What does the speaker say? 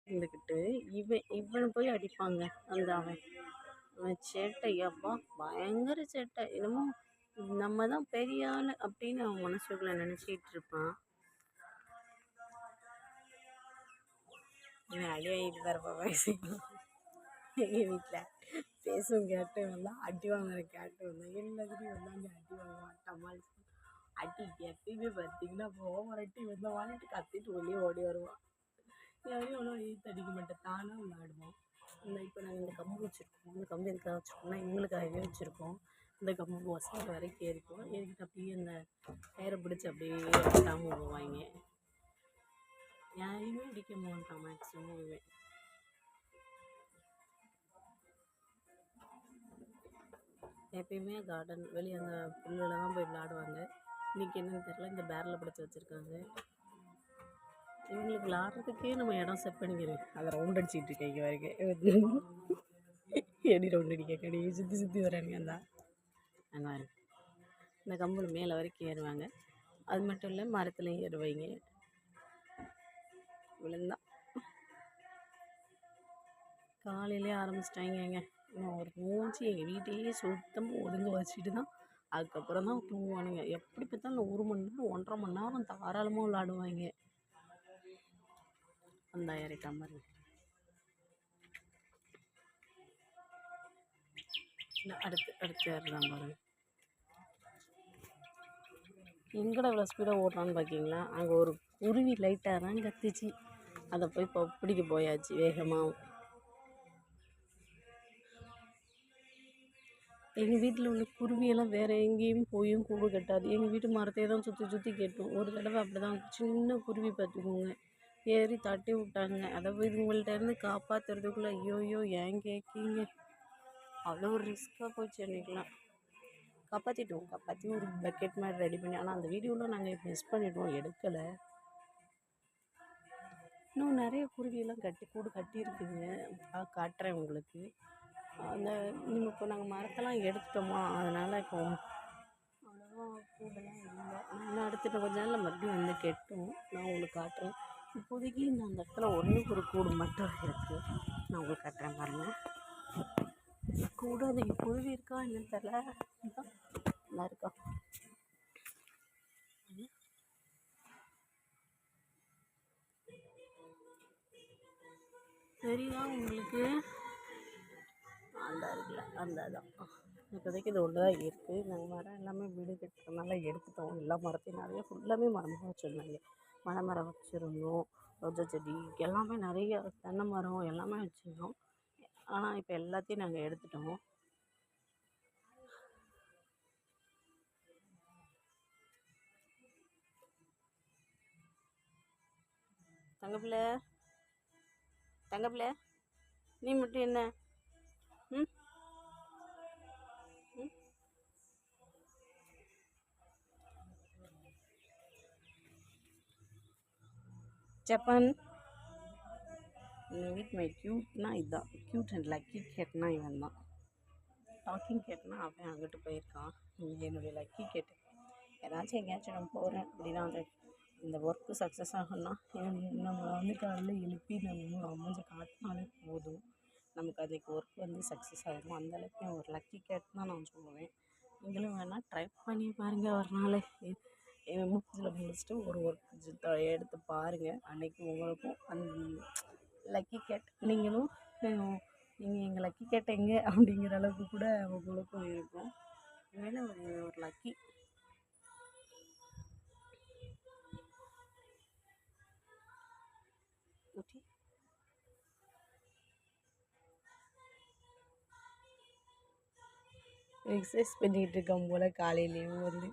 இருந்துக்கிட்டு இவனை போய் அடிப்பாங்க. அவன் சேட்டை அப்பா பயங்கர சேட்டை. என்னமோ நம்ம தான் பெரிய ஆள் அப்படின்னு அவன் மனசுக்குள்ளே நினச்சிக்கிட்டு இருப்பான். என்ன அடி வாங்கிட்டு தரப்பா வயசுக்கு எங்கள் வீட்டில் பேசும் கேட்டு வந்தால் அடி வாங்குற கேட்டு வந்தேன் எல்லாத்துலேயும் வந்தாங்க அடி வாங்க மாட்டாமல் அடி எப்பயுமே பார்த்தீங்கன்னா ஓவர் அடி வந்தவான்ட்டு கத்திட்டு வெளியே ஓடி வருவான். யாரையும் அவ்வளோ ஈர்த்து அடிக்க மாட்டேன், தானாக விளையாடுவோம். இப்போ நாங்கள் இந்த கம்பு வச்சுருக்கோம். இந்த கம்பு எதுக்காக வச்சுருக்கோம்னா இவங்களுக்காகவே வச்சுருக்கோம். இந்த கம்பு வசதி வரைக்கும் ஏறிக்கும். ஏறிக்கிட்டு அப்படியே அந்த கயிறை பிடிச்சி அப்படியே எடுக்காமல் போவாங்க. யாரையுமே அடிக்க மாட்டான் மேக்ஸிமம். இவன் எப்பயுமே கார்டன் வெளியே அந்த புல்லில் தான் போய் விளையாடுவாங்க. இன்றைக்கி என்னன்னு தெரில, இந்த பேரில் பிடிச்சி வச்சுருக்காங்க. இவங்களுக்கு விளாட்றதுக்கே நம்ம இடம் செட் பண்ணிக்கிறோம். அதை ரவுண்ட் அடிச்சுக்கிட்டு இருக்கீங்க வரைக்கும் எடி ரவுண்ட் அடிக்க கடி சுற்றி சுற்றி வரானுங்க. அந்த அங்கே வர இந்த கம்பு மேலே வரைக்கும் ஏறுவாங்க. அது மட்டும் இல்லை மரத்துலையும் ஏறுவாங்க. விழுந்தான் காலையிலே ஆரம்பிச்சிட்டாங்க. இன்னும் ஒரு மூச்சு எங்கள் வீட்டையே சுத்தமாக ஒதுங்க வச்சுட்டு தான் அதுக்கப்புறம் தான் தூங்குவானுங்க. எப்படி பார்த்தாலும் 1 மணி நேரம் 1.5 மணி நேரம் தாராளமாக விளாடுவாங்க. அந்த இறக்காம பாருங்க. அடுத்து ஏறலாம் பாருங்க. எங்கட இவ்வளோ ஸ்பீடாக ஓடுறான்னு பார்த்தீங்களா? அங்கே ஒரு குருவி லைட்டாக தான் கத்திச்சு. அதை போய் இப்போ பிடிக்க போயாச்சு வேகமாக. எங்கள் வீட்டில் உள்ள குருவியெல்லாம் வேறு எங்கேயும் போயும் கூடு கட்டாது. எங்கள் வீட்டு மரத்தையே தான் சுற்றி சுற்றி கட்டும். ஒரு தடவை அப்படி தான் சின்ன குருவி பார்த்துக்கோங்க ஏறி தட்டி விட்டாங்க. அதை போய் இவங்கள்ட்டேருந்து காப்பாற்றுறதுக்குள்ளே ஐயோயோ ஏன் கேட்கீங்க, அவ்வளோ ஒரு ரிஸ்க்காக போச்சு. அன்றைக்கெலாம் காப்பாற்றி ஒரு பக்கெட் மாதிரி ரெடி பண்ணி, ஆனால் அந்த வீடியோவில் நாங்கள் மிஸ் பண்ணிவிட்டோம், எடுக்கலை. இன்னும் நிறைய குருவியெல்லாம் கூடு கட்டியிருக்குங்க. காட்டுறேன் உங்களுக்கு. அந்த இப்போ நாங்கள் மரத்தெல்லாம் எடுத்துட்டோமா, அதனால் இப்போ அவ்வளோவா கூடெல்லாம் இல்லை. நான் அடுத்துட்டு கொஞ்ச நாளில் மறுபடியும் வந்து கெட்டும். நான் உங்களுக்கு காட்டுறேன். இப்போதைக்கு இந்த அந்த இடத்துல ஒரு கூடு மட்டும் இருக்குது. நான் உங்களுக்கு காட்டுறேன் பாருங்கள். கூடு அது குருவி இருக்கா என்னன்னு தெரில, நல்லா இருக்கா தெரியுதா உங்களுக்கு? அந்த இருக்குல்ல அந்த தான். இப்போதைக்கு இது ஒன்று தான் இருக்குது. நாங்கள் மரம் எல்லாமே வீடு கட்டுறதுனால எடுத்துட்டோம். எல்லா மரத்தையும் நிறைய ஃபுல்லாமே மரமாக வச்சுருந்தாங்க. மரம் வச்சுருந்தோம், ரோஜா செடி எல்லாமே நிறைய, தென்னை மரம் எல்லாமே வச்சுருந்தோம். ஆனால் இப்போ எல்லாத்தையும் நாங்கள் எடுத்துட்டோம். தங்கப்பிள்ளை நீ மட்டும் என்ன ஜப்பான் மீட் மை க்யூட்னா இதுதான். க்யூட் அண்ட் லக்கி கேட்னா இவன் தான். டாக்கிங் கேட்னா அவன் அங்கிட்டு போயிருக்கான். என்னுடைய லக்கி கேட்டு ஏதாச்சும் எங்கேயாச்சும் நான் போகிறேன் அப்படின்னா இந்த ஒர்க்கு சக்ஸஸ் ஆகணும்னா நம்ம வந்து காலையில் எழுப்பி நம்ம அமைஞ்சு காட்டினாலே போதும், நமக்கு அதுக்கு ஒர்க் வந்து சக்ஸஸ் ஆகிடும். அந்தளவுக்கு ஒரு லக்கி கேட் தான் நான் சொல்லுவேன். நீங்களும் வேணால் ட்ரை பண்ணி பாருங்கள். ஒரு நாள் முடிச்சுட்டு ஒரு ஒர்க் எடுத்து பாருங்கள். அன்றைக்கி உங்களுக்கும் லக்கி கேட் நீங்கள் எங்கள் லக்கி கேட் எங்கே அப்படிங்கிற அளவுக்கு கூட உங்களுக்கும் இருக்கும். மேலே ஒரு லக்கி எக்ஸசைஸ் பண்ணிகிட்டு இருக்கோம் போல் காலையிலேயும் வந்து